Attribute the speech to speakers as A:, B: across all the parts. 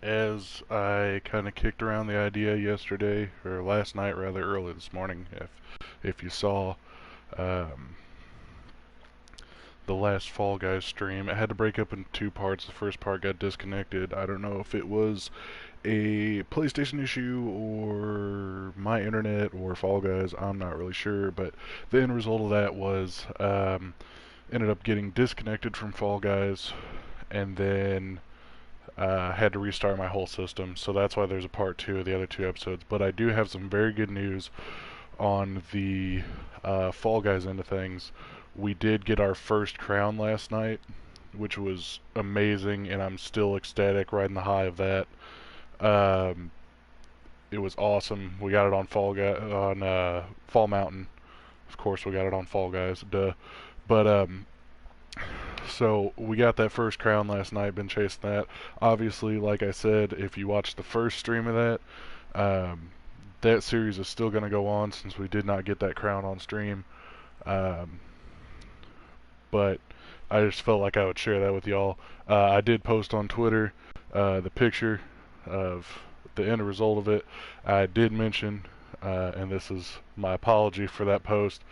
A: As I kind of kicked around the idea yesterday, or last night rather, early this morning, if you saw um, the last Fall Guys stream, it had to break up into two parts. The first part got disconnected. I don't know if it was a PlayStation issue or my internet or Fall Guys. I'm not really sure, but the end result of that was ended up getting disconnected from Fall Guys, and then had to restart my whole system, so that's why there's a part two of the other two episodes. But I do have some very good news on the Fall Guys end of things. We did get our first crown last night, which was amazing, and I'm still ecstatic riding the high of that. Um, it was awesome. We got it on Fall Mountain. Of course, we got it on Fall Guys. Duh. But so we got that first crown last night. Been chasing that. Obviously, like I said, if you watched the first stream of that, um, that series is still going to go on since we did not get that crown on stream. Um, but I just felt like I would share that with y'all. I did post on Twitter the picture of the end result of it. I did mention, and this is my apology for that post.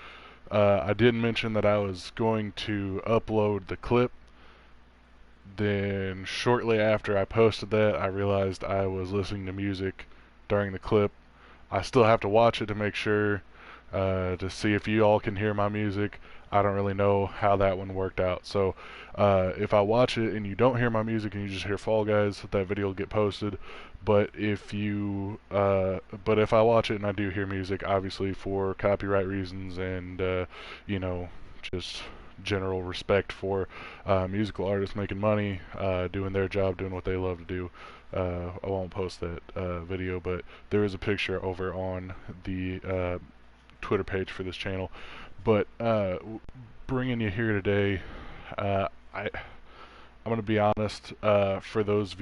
A: I did mention that I was going to upload the clip. Then shortly after I posted that, I realized I was listening to music during the clip. I still have to watch it to make sure, to see if you all can hear my music. I don't really know how that one worked out. So if I watch it and you don't hear my music and you just hear Fall Guys, that video will get posted. But if I watch it and I do hear music, obviously for copyright reasons and just general respect for musical artists making money, doing their job, doing what they love to do, I won't post that video, but there is a picture over on the Twitter page for this channel. But bringing you here today, I'm going to be honest, for those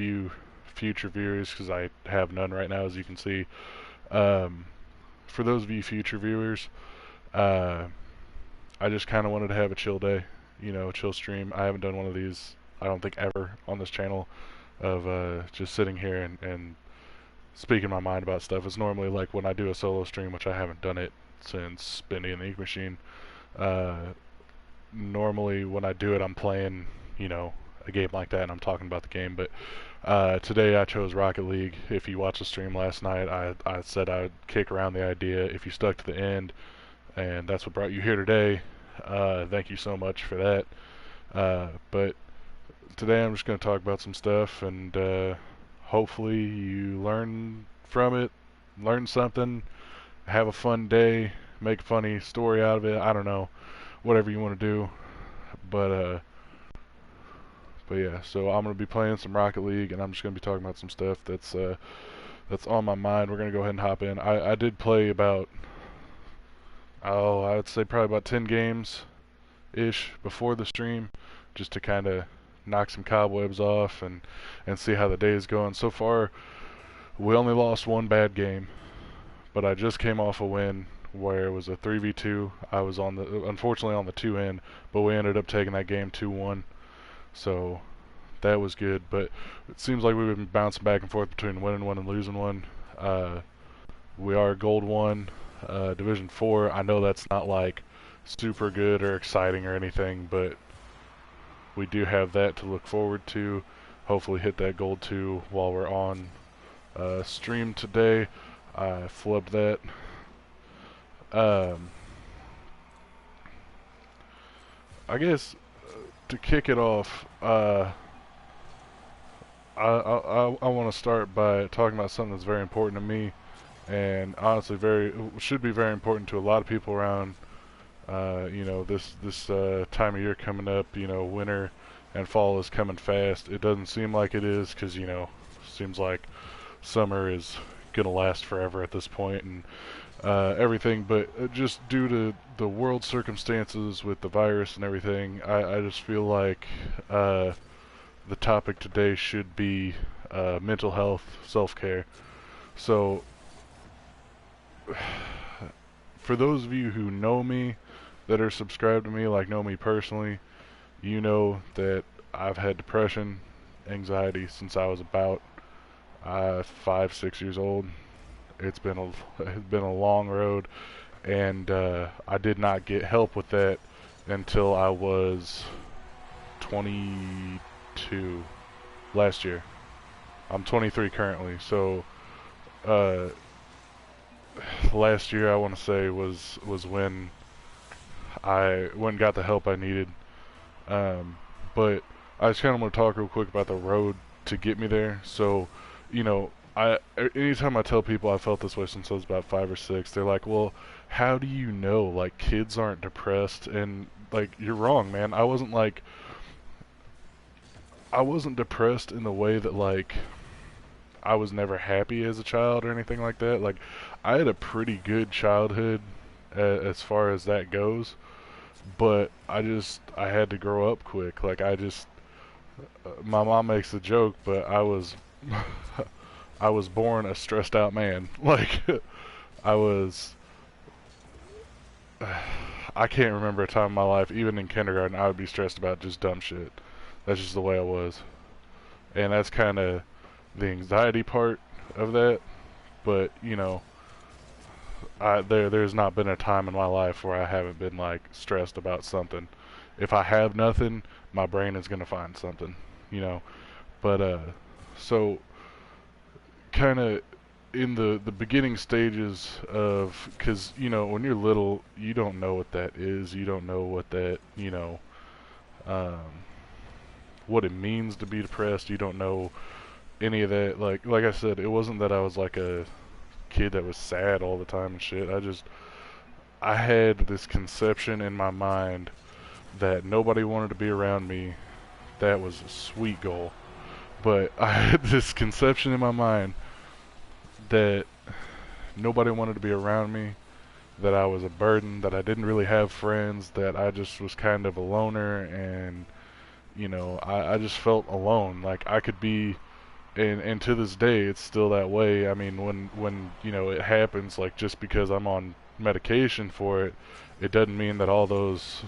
A: future viewers, because I have none right now, as you can see. Um, for those of you future viewers, uh, I just kind of wanted to have a chill day, a chill stream. I haven't done one of these, I don't think, ever on this channel, of just sitting here and speaking my mind about stuff. It's normally like when I do a solo stream, which I haven't done it since Bendy and the Ink Machine. Uh, Normally when I do it, I'm playing, a game like that, and I'm talking about the game. But today I chose Rocket League. If you watched the stream last night, I said I would kick around the idea if you stuck to the end, and that's what brought you here today. Thank you so much for that. But today I'm just going to talk about some stuff, and hopefully you learn from it, learn something, have a fun day, make a funny story out of it. I don't know, whatever you want to do. But but yeah, so I'm gonna be playing some Rocket League, and I'm just gonna be talking about some stuff that's on my mind. We're gonna go ahead and hop in. I did play about, I would say probably about 10 games ish before the stream, just to kind of knock some cobwebs off and see how the day is going. So far, we only lost one bad game, but I just came off a win where it was a 3v2. I was unfortunately on the 2 end, but we ended up taking that game 2-1. So that was good, but it seems like we've been bouncing back and forth between winning one and losing one. Uh, we are Gold 1, Division 4. I know that's not like super good or exciting or anything, but we do have that to look forward to. Hopefully hit that Gold 2 while we're on stream today. I flubbed that. Um, I guess to kick it off, I want to start by talking about something that's very important to me, and honestly, should be very important to a lot of people around. This time of year coming up. Winter and fall is coming fast. It doesn't seem like it is, because seems like summer is gonna last forever at this point, and everything. But just due to the world circumstances with the virus and everything, I just feel like the topic today should be mental health, self-care. So, for those of you who know me, that are subscribed to me, like know me personally, you know that I've had depression, anxiety since I was about 5, 6 years old. It's been a it's been a long road, and I did not get help with that until I was 22 last year. I'm 23 currently, so uh, last year I want to say was when I went and got the help I needed. Um, but I just kind of want to talk real quick about the road to get me there. So, you know, anytime I tell people I felt this way since I was about 5 or 6, they're like, "Well, how do you know? Like, kids aren't depressed." And like, you're wrong, man. I wasn't depressed in the way that like I was never happy as a child or anything like that. Like, I had a pretty good childhood as far as that goes, but I had to grow up quick. Like, my mom makes the joke, but I was I was born a stressed out man. Like, I was I can't remember a time in my life, even in kindergarten, I would be stressed about just dumb shit. That's just the way I was. And that's kind of the anxiety part of that. But, there's not been a time in my life where I haven't been like stressed about something. If I have nothing, my brain is gonna find something, you know. But so kind of in the beginning stages of, because when you're little, you don't know what that is. You don't know what that um, what it means to be depressed. You don't know any of that. Like I said, it wasn't that I was like a kid that was sad all the time and shit. I had this conception in my mind that nobody wanted to be around me. That was a sweet goal. But I had this conception in my mind that nobody wanted to be around me, that I was a burden, that I didn't really have friends, that I just was kind of a loner, and I just felt alone. Like I could be, and to this day it's still that way. I mean, when it happens, like just because I'm on medication for it, it doesn't mean that all those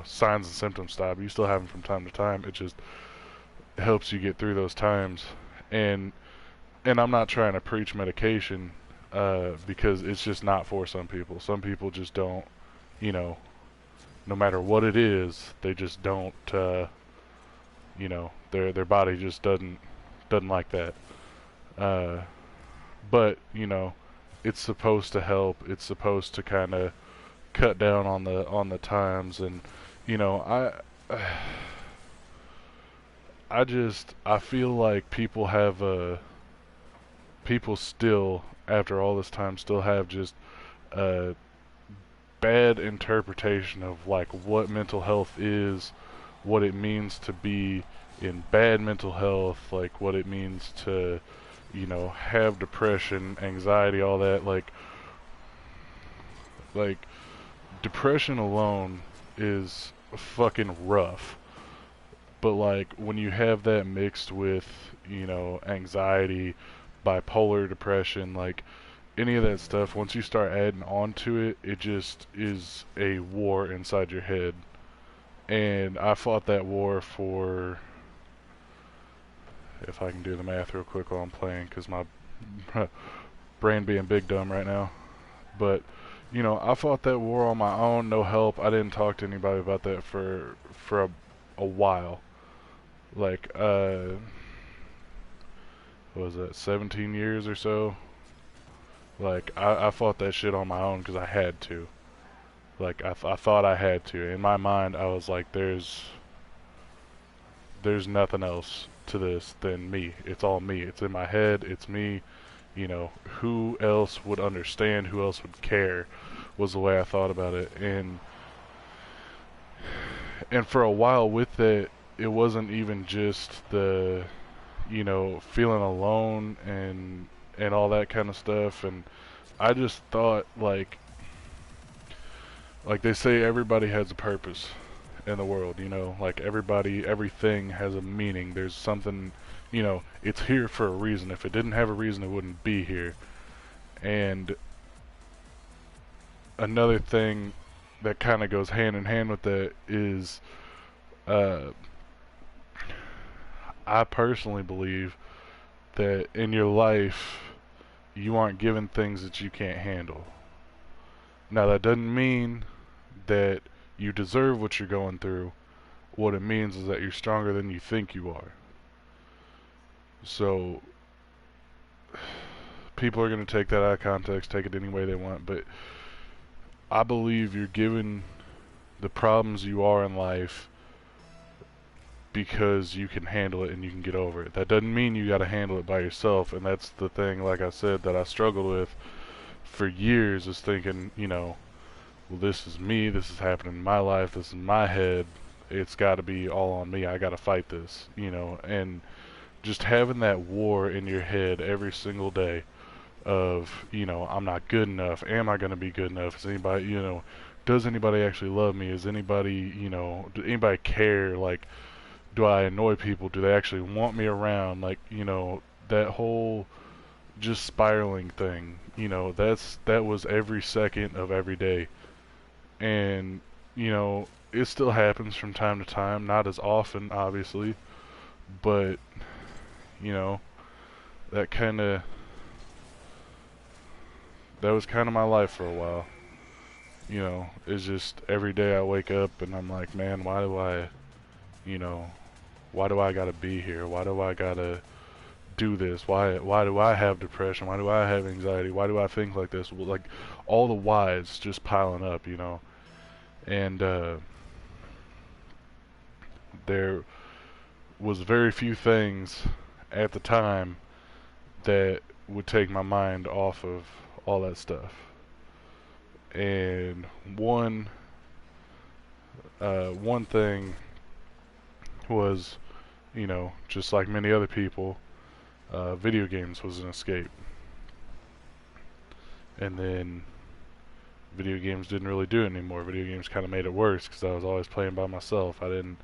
A: signs and symptoms stop. You still have them from time to time. It just helps you get through those times. And I'm not trying to preach medication, because it's just not for some people. Some people just don't, you know, no matter what it is, they just don't, their body just doesn't like that. Uh, but it's supposed to help. It's supposed to kind of cut down on the times, and you know, I feel like people still, after all this time, still have just a bad interpretation of like what mental health is, what it means to be in bad mental health, like what it means to, have depression, anxiety, all that. Like depression alone is fucking rough. But like when you have that mixed with, anxiety, bipolar depression, like any of that stuff, once you start adding on to it, it just is a war inside your head. And I fought that war for, if I can do the math real quick while I'm playing, because my brain being big dumb right now. But, I fought that war on my own, no help. I didn't talk to anybody about that for a while. Like, what was that, 17 years or so? Like, I fought that shit on my own because I had to. Like, I thought I had to. In my mind, I was like, there's nothing else to this than me. It's all me. It's in my head. It's me. Who else would understand? Who else would care? Was the way I thought about it. And for a while with that, it wasn't even just the, feeling alone and all that kind of stuff. And I just thought like they say everybody has a purpose in the world, like everything has a meaning. There's something, it's here for a reason. If it didn't have a reason, it wouldn't be here. And another thing that kind of goes hand in hand with that is, uh, I personally believe that in your life you aren't given things that you can't handle. Now that doesn't mean that you deserve what you're going through. What it means is that you're stronger than you think you are. So people are going to take that out of context, take it any way they want, but I believe you're given the problems you are in life because you can handle it and you can get over it. That doesn't mean you got to handle it by yourself, and that's the thing, like I said, that I struggled with for years, is thinking, well, this is me, this is happening in my life, this is my head, it's got to be all on me, I got to fight this, and just having that war in your head every single day of, I'm not good enough, am I going to be good enough, is anybody, does anybody actually love me, is anybody, do anybody care, like, do I annoy people, do they actually want me around, like, that whole just spiraling thing, that was every second of every day. And, it still happens from time to time, not as often, obviously, but, that kind of, that was kind of my life for a while. It's just every day I wake up and I'm like, man, you know, why do I gotta be here? Why do I gotta do this? Why do I have depression? Why do I have anxiety? Why do I think like this? Well, like, all the whys just piling up, And there was very few things at the time that would take my mind off of all that stuff. And one thing was, just like many other people, video games was an escape. And then video games didn't really do it anymore. Video games kind of made it worse because I was always playing by myself. I didn't,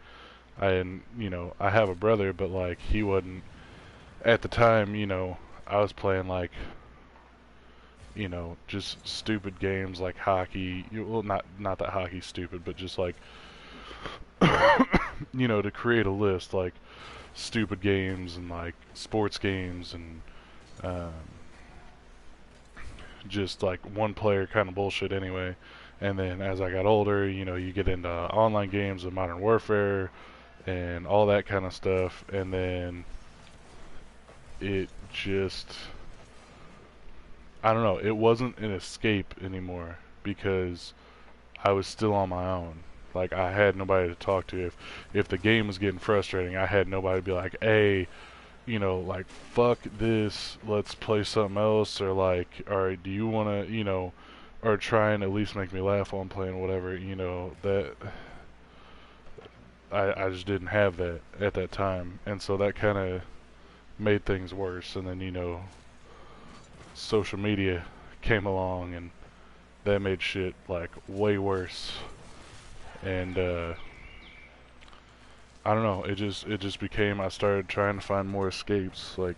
A: I have a brother, but like he wasn't, at the time, I was playing like, just stupid games like hockey. Well, not that hockey's stupid, but just like, to create a list, like stupid games and like sports games and um, just like one player kind of bullshit anyway. And then as I got older, you get into online games of Modern Warfare and all that kind of stuff. And then it just, I don't know, it wasn't an escape anymore because I was still on my own. Like, I had nobody to talk to. If the game was getting frustrating, I had nobody to be like, hey, like, fuck this, let's play something else, or like, alright, do you want to, or try and at least make me laugh while I'm playing whatever, that, I just didn't have that at that time, and so that kind of made things worse. And then, social media came along, and that made shit, like, way worse. And, I don't know, it just became, I started trying to find more escapes. Like,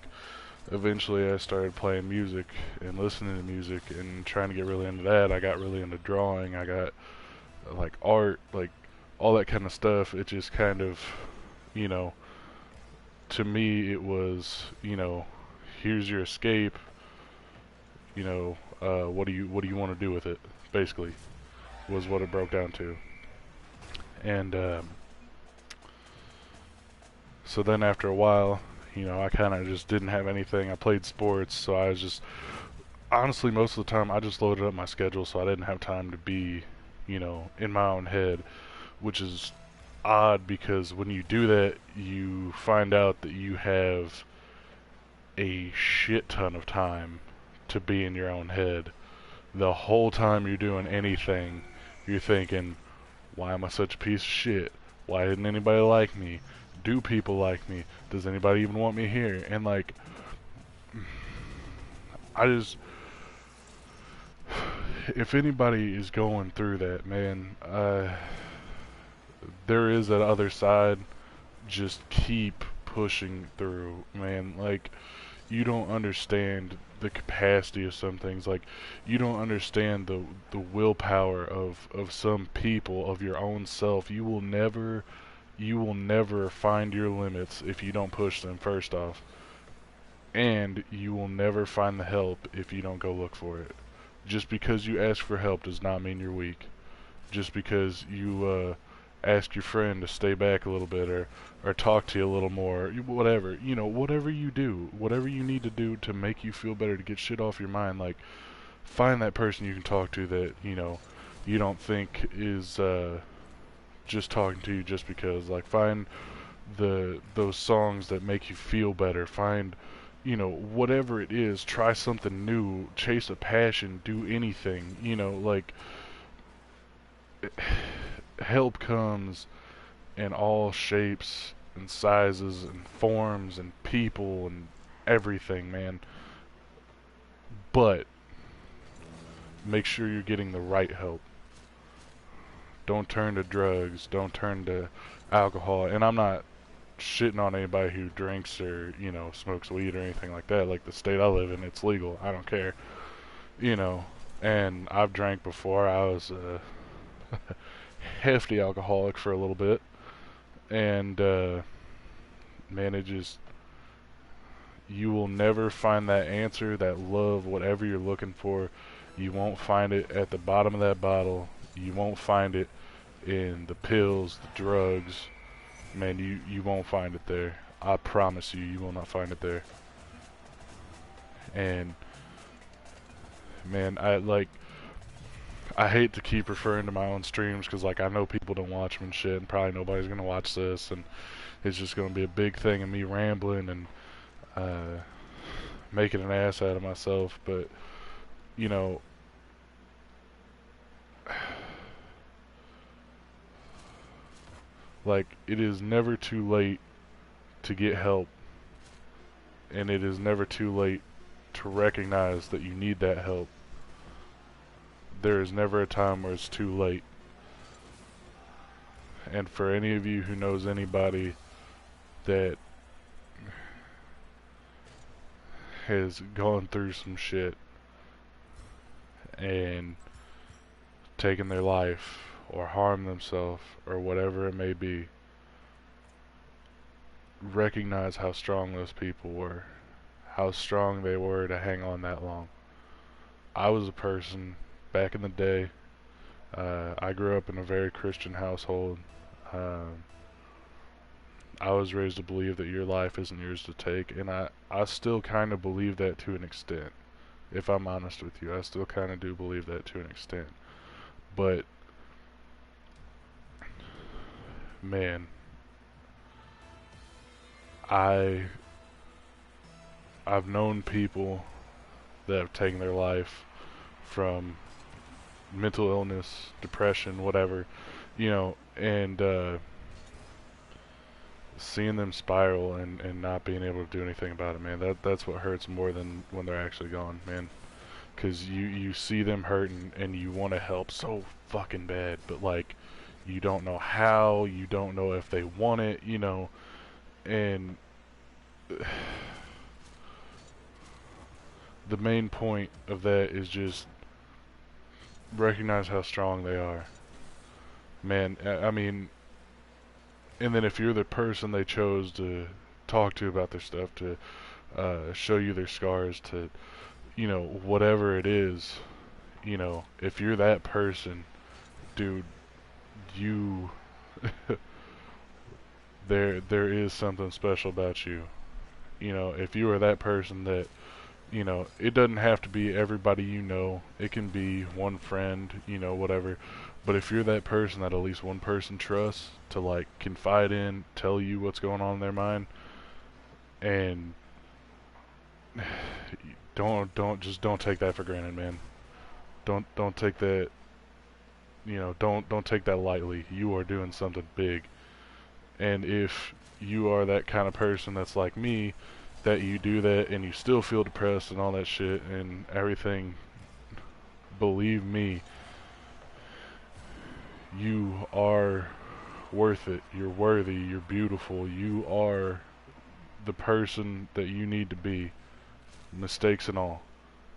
A: eventually I started playing music and listening to music and trying to get really into that. I got really into drawing. I got, like, art, like, all that kind of stuff. It just kind of, to me it was, here's your escape, what do you want to do with it, basically, was what it broke down to. And, so then after a while, I kind of just didn't have anything. I played sports, so I was just, honestly, most of the time, I just loaded up my schedule, so I didn't have time to be, in my own head, which is odd because when you do that, you find out that you have a shit ton of time to be in your own head. The whole time you're doing anything, you're thinking, why am I such a piece of shit? Why didn't anybody like me? Do people like me? Does anybody even want me here? And like, I just, if anybody is going through that, man, there is that other side. Just keep pushing through, man. Like, you don't understand the capacity of some things. Like, you don't understand the willpower of some people, of your own self. You will never find your limits if you don't push them, first off. and you will never find the help if you don't go look for it. Just because you ask for help does not mean you're weak. Just because you ask your friend to stay back a little bit, or talk to you a little more, whatever, whatever you do, whatever you need to do to make you feel better, to get shit off your mind, like, find that person you can talk to that, you don't think is just talking to you just because. Like, find those songs that make you feel better. Find, whatever it is, try something new, chase a passion, do anything, like, help comes in all shapes and sizes and forms and people and everything, man. But make sure you're getting the right help. Don't turn to drugs, don't turn to alcohol. And I'm not shitting on anybody who drinks or, smokes weed or anything like that. Like, the state I live in, it's legal. I don't care. And I've drank before. I was a hefty alcoholic for a little bit. And, man, you will never find that answer, that love, whatever you're looking for. You won't find it at the bottom of that bottle. You won't find it in the pills, the drugs. Man, you won't find it there. I promise you, you will not find it there. And, man, I hate to keep referring to my own streams, because, like, I know people don't watch them and shit, and probably nobody's gonna watch this, and it's just gonna be a big thing of me rambling and making an ass out of myself. But, like, it is never too late to get help, and it is never too late to recognize that you need that help. There is never a time where it's too late. And for any of you who knows anybody that has gone through some shit and taken their life or harmed themselves or whatever it may be, recognize how strong those people were, how strong they were to hang on that long. I was a person back in the day. I grew up in a very Christian household. I was raised to believe that your life isn't yours to take, and I still kind of believe that to an extent. If I'm honest with you, I still kind of do believe that to an extent. But, man, I've known people that have taken their life from mental illness, depression, whatever, and seeing them spiral and not being able to do anything about it, man, that's what hurts more than when they're actually gone, man. Because you see them hurting and you want to help so fucking bad, but, like, you don't know how, you don't know if they want it, and the main point of that is just recognize how strong they are. Man, I mean, and then if you're the person they chose to talk to about their stuff, to show you their scars, to, whatever it is, if you're that person, dude, you, there is something special about you. If you are that person that, it doesn't have to be everybody it can be one friend, whatever. But if you're that person that at least one person trusts to, like, confide in, tell you what's going on in their mind, and don't take that for granted, man. Don't take that, don't take that lightly. You are doing something big. And if you are that kind of person that's like me, that you do that and you still feel depressed and all that shit and everything, believe me, you are worth it. You're worthy. You're beautiful. You are the person that you need to be. Mistakes and all.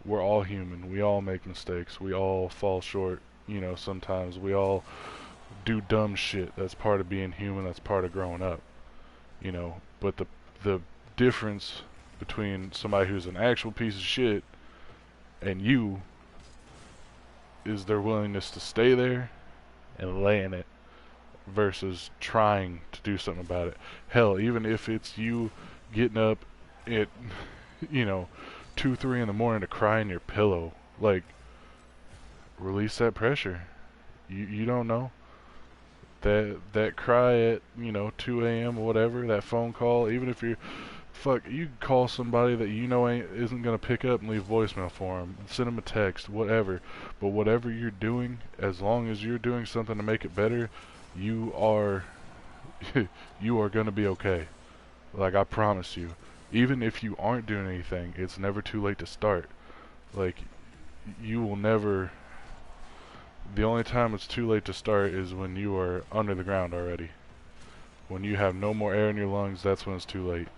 A: We're all human. We all make mistakes. We all fall short. Sometimes we all do dumb shit. That's part of being human. That's part of growing up. But the difference between somebody who's an actual piece of shit and you is their willingness to stay there and lay in it versus trying to do something about it. Hell, even if it's you getting up at, you know, 2, 3 in the morning to cry in your pillow, like, release that pressure. You don't know. That cry at, 2 a.m. or whatever, that phone call, even if you're, fuck, you can call somebody that you know isn't going to pick up and leave voicemail for them, send them a text, whatever. But whatever you're doing, as long as you're doing something to make it better, you are, you are going to be okay. Like, I promise you. Even if you aren't doing anything, it's never too late to start. Like, you will never... The only time it's too late to start is when you are under the ground already. When you have no more air in your lungs, that's when it's too late.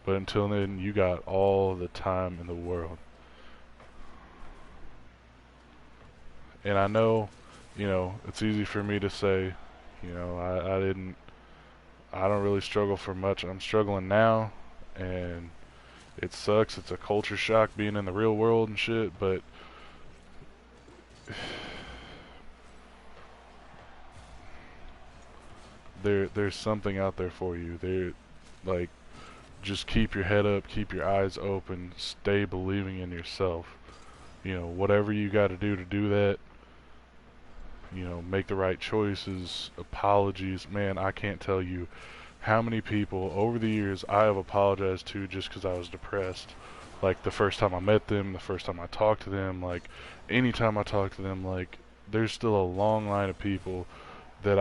A: But until then, you got all the time in the world. And I know, it's easy for me to say, I don't really struggle for much. I'm struggling now, and it sucks. It's a culture shock being in the real world and shit, but there's something out there for you. Like, just keep your head up, keep your eyes open, stay believing in yourself. Whatever you got to do that, make the right choices, apologies. Man, I can't tell you how many people over the years I have apologized to just because I was depressed. Like, the first time I met them, the first time I talked to them, like, anytime I talk to them, like, there's still a long line of people that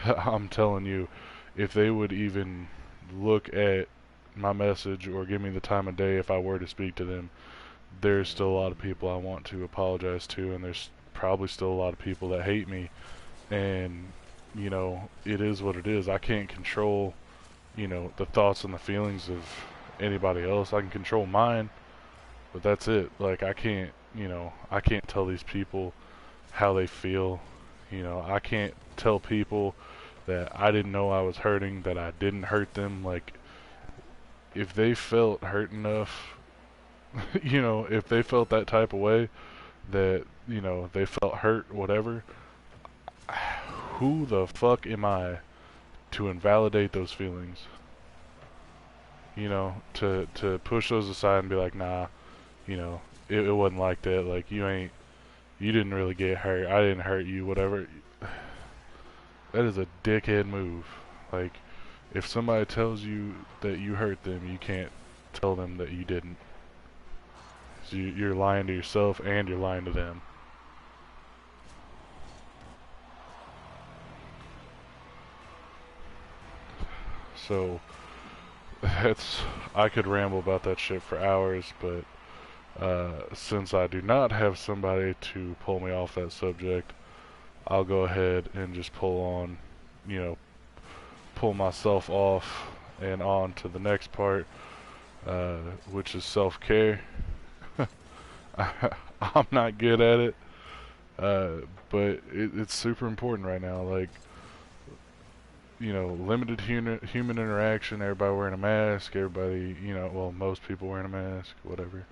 A: I'm telling you, if they would even look at my message or give me the time of day if I were to speak to them, there's still a lot of people I want to apologize to, and there's probably still a lot of people that hate me, and it is what it is. I can't control the thoughts and the feelings of anybody else. I can control mine, but that's it. Like, I can't tell these people how they feel. I can't tell people that I didn't know I was hurting, that I didn't hurt them. Like, if they felt hurt enough, if they felt that type of way, that, they felt hurt, whatever, who the fuck am I to invalidate those feelings? To push those aside and be like, nah, it wasn't like that. Like, you didn't really get hurt. I didn't hurt you, whatever. That is a dickhead move. Like, if somebody tells you that you hurt them, you can't tell them that you didn't. So you're lying to yourself and you're lying to them. So, I could ramble about that shit for hours, but since I do not have somebody to pull me off that subject, I'll go ahead and just pull myself off and on to the next part, which is self-care. I'm not good at it, but it's super important right now. Like, limited human interaction, everybody wearing a mask, everybody, well, most people wearing a mask, whatever.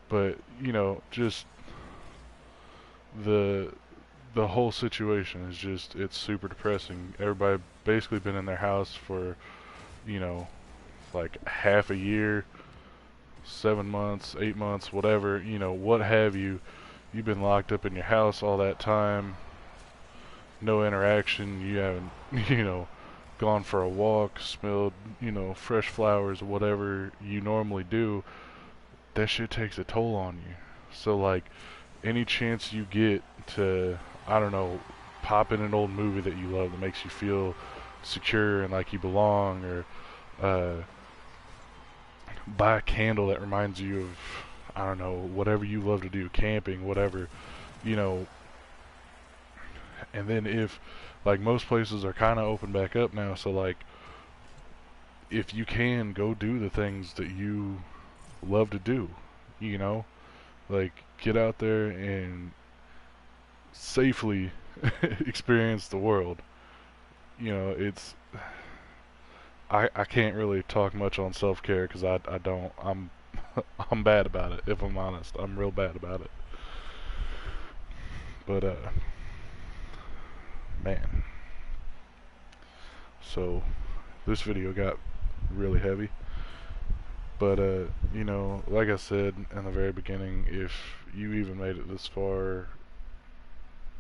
A: But, just the whole situation is just, it's super depressing. Everybody basically been in their house for, like half a year, 7 months, 8 months, whatever, what have you. You've been locked up in your house all that time, no interaction, you haven't, gone for a walk, smelled, fresh flowers, whatever you normally do. That shit takes a toll on you. So, like, any chance you get to, I don't know, pop in an old movie that you love that makes you feel secure and like you belong, or buy a candle that reminds you of, I don't know, whatever you love to do, camping, whatever, and then if, like, most places are kind of open back up now, so, like, if you can, go do the things that you love to do, like, get out there and safely experience the world. It's I can't really talk much on self-care because I don't. I'm bad about it, if I'm honest. I'm real bad about it. But man. So this video got really heavy. But you know, like I said in the very beginning, if you even made it this far,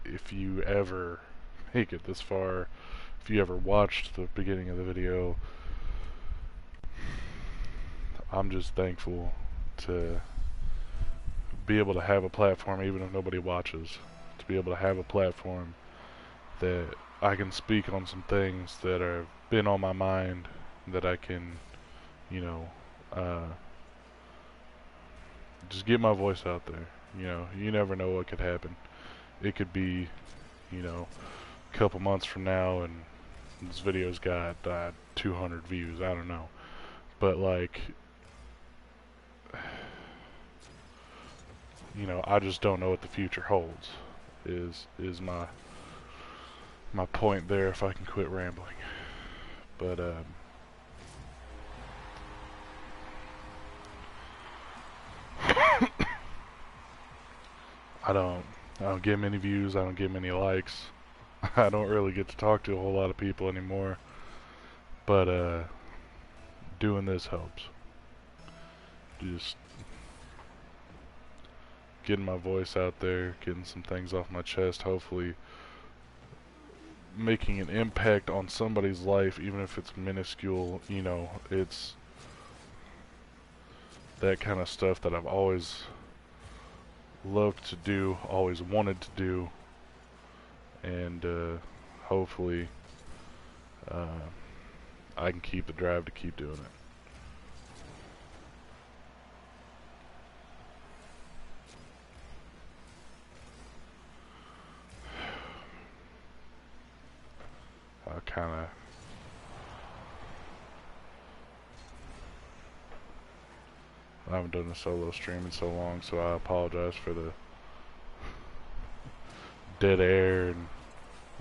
A: if you ever make it this far, if you ever watched the beginning of the video, I'm just thankful to be able to have a platform even if nobody watches. To be able to have a platform that I can speak on some things that have been on my mind, that I can, you know, just get my voice out there. You know, you never know what could happen. It could be, you know, a couple months from now and this video's got 200 views. I don't know. But like, you know, I just don't know what the future holds. Is my point there? If I can quit rambling, but I don't get many views. I don't get many likes. I don't really get to talk to a whole lot of people anymore. But doing this helps. Just getting my voice out there, getting some things off my chest, hopefully making an impact on somebody's life, even if it's minuscule. You know, it's that kind of stuff that I've always loved to do, always wanted to do, and hopefully I can keep the drive to keep doing it. I haven't done a solo stream in so long, so I apologize for the dead air and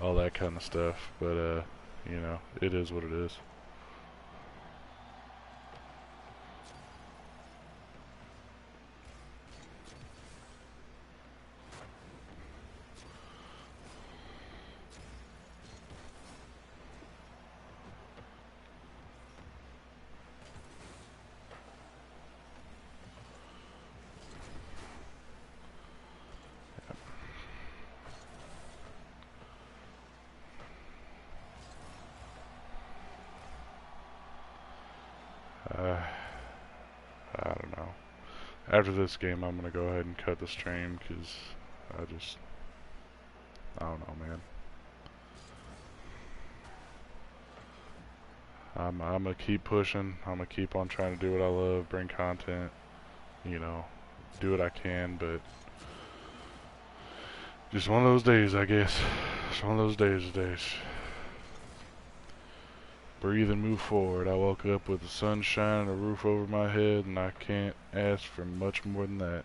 A: all that kind of stuff, but you know, it is what it is. I don't know. After this game, I'm gonna go ahead and cut the stream because I don't know, man. I'm gonna keep pushing. I'm gonna keep on trying to do what I love, bring content, you know, do what I can, but just one of those days, I guess. Just one of those days. Breathe and move forward. I woke up with the sunshine and a roof over my head, and I can't ask for much more than that.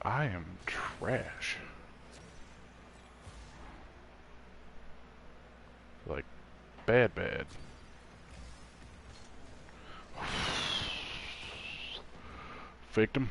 A: I am trash. Like, bad. Faked him.